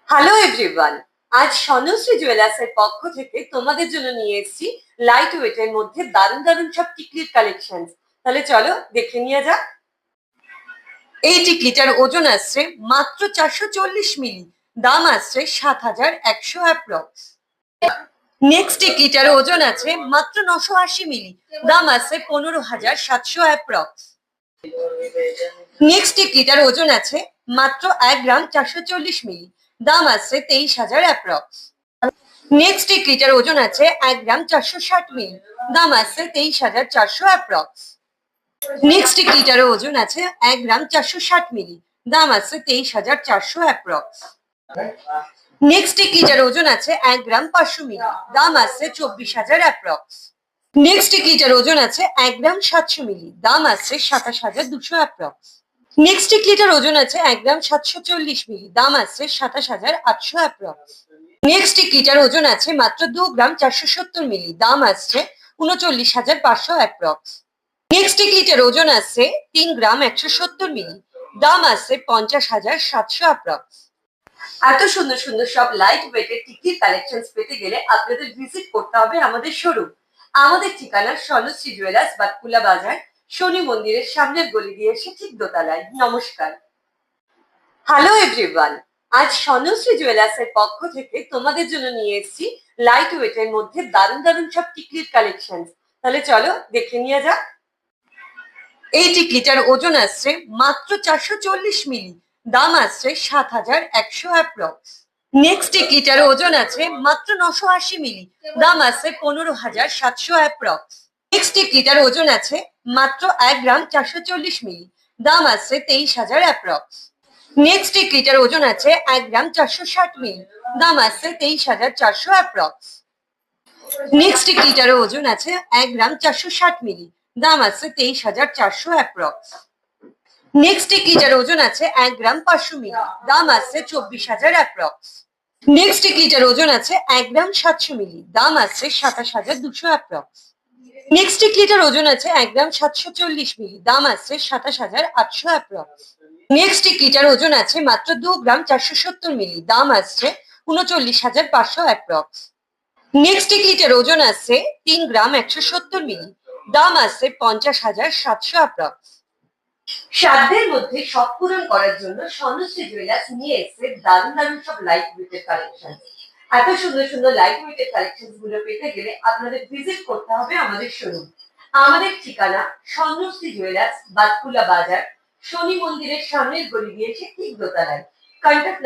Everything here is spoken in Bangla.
হ্যালো এভরিওয়ান, আজ স্বর্ণশ্রী জুয়েলার্সের পক্ষ থেকে তোমাদের জন্য নিয়ে এসেছি লাইট ওয়েটের মধ্যে দারুণ দারুণ সব টিকলির কালেকশন। তাহলে চলো দেখে নিয়ে যাক। এই টিকলিটার ওজন আসছে মাত্র 440 মিলি, দাম আসছে 7,100 অ্যাপ্রক্স। নেক্সট টিকলিটার ওজন আছে মাত্র 980 মিলি, দাম আসছে 15,700 অ্যাপ্রক্স। নেক্সট টিকলিটার ওজন আছে মাত্র 1 গ্রাম 440 মিলি, দাম আসছে 23,000 অ্যাপ্রক্স। নেক্সট টিকলিটার ওজন আছে 1 গ্রাম 460 মিলি, দাম আসছে 23,400 অ্যাপ্রক্স। নেক্সট টিকলিটার ওজন আছে 1 গ্রাম 460 মিলি, দাম আসছে 23,400 অ্যাপ্রক্স। নেক্সট টিকলিটার ওজন আছে 1 গ্রাম 500 মিলি, দাম আসছে 24,000 অ্যাপ্রক্স। নেক্সট টিকলিটার ওজন আছে 1 গ্রাম 700 মিলি, দাম আসছে 27,200 অ্যাপ্রক্স। নেক্সট টিকলিটার ওজন আছে 1 গ্রাম 740 মিলি, দাম আসছে 27,800 অ্যাপ্রক্স। নেক্সট টিকলিটার ওজন আছে মাত্র 2 গ্রাম 470 মিলি, দাম আসছে 39,500 অ্যাপ্রক্স। নেক্সট টিকলিটার ওজন আসছে 3 গ্রাম 170 মিলি, দাম আসছে 50,700 অ্যাপ্রক্স। এত সুন্দর সুন্দর সব লাইট ওয়েটের টিকিট কালেকশন পেতে গেলে আপনাদের ভিজিট করতে হবে আমাদের শোরুম। আমাদের ঠিকানা স্বর্ণশ্রী জুয়েলার্স, বাতকুলা বাজার, শনি মন্দিরের সামনের গলি দিয়ে এসে ঠিক দোতলায়। নমস্কার। হ্যালো এভরিওয়ান, আজ স্বর্ণশ্রী জুয়েলার্সের পক্ষ থেকে তোমাদের জন্য নিয়ে এসেছি লাইট ওয়েটের মধ্যে দারুণ দারুণ সব টিকলির কালেকশন। তাহলে চলো দেখে নিয়ে যাক। এই টিকলিটার ওজন আসছে মাত্র 440 মিলি, দাম আসছে 7,100 অ্যাপ্রক্স। নেক্সট টিকলিটার ওজন আছে মাত্র 980 মিলি, দাম আসছে 15,700 অ্যাপ্রক্স। নেক্সট টিকলিটার ওজন আছে মাত্র 1 গ্রাম 440 মিলি, দাম আসছে 23,000 অ্যাপ্রক্স। নেক্সট টিকলিটার ওজন আছে 1 গ্রাম 460 মিলি, দাম আসছে 23,400 অ্যাপ্রক্স। নেক্সট টিকলিটার ওজন আছে 1 গ্রাম 460 মিলি, দাম আছে 23,400 অ্যাপ্রক্স। নেক্সট টিকলিটার ওজন আছে 1 গ্রাম 500 মিলি, দাম আসছে 24,000 অ্যাপ্রক্স। নেক্সট টিকলিটার ওজন আছে 1 গ্রাম 700 মিলি, দাম আসছে 27,200 অ্যাপ্রক্স। নেক্সট টিকলিটার ওজন আছে 1 গ্রাম 740 মিলি, দাম আসছে 27,800 অ্যাপ্রক্স। নেক্সট টিকলিটার ওজন আছে মাত্র 2 গ্রাম 470 মিলি, দাম আসছে 39,500 অ্যাপ্রক্স। নেক্সট টিকলিটার ওজন আসছে 3 গ্রাম 170 মিলি, দাম আসছে 50,700 অ্যাপ্রক্স। সাধ্যের মধ্যে সব পূরণ করার জন্য স্বর্ণশ্রী জুয়েলার্স নিয়ে এসেছে দারুণ দারুণ সব লাইট ওয়েটের কালেকশন। এত সুন্দর সুন্দর লাইট ওয়েটের কালেকশন গুলো পেতে গেলে আপনাদের ভিজিট করতে হবে আমাদের শোরুম। আমাদের ঠিকানা স্বর্ণশ্রী জুয়েলার্স, বাতকুলা বাজার, শনি মন্দিরের সামনের গলি দিয়েছে ঠিক দোতলায়। কন্ট্যাক্ট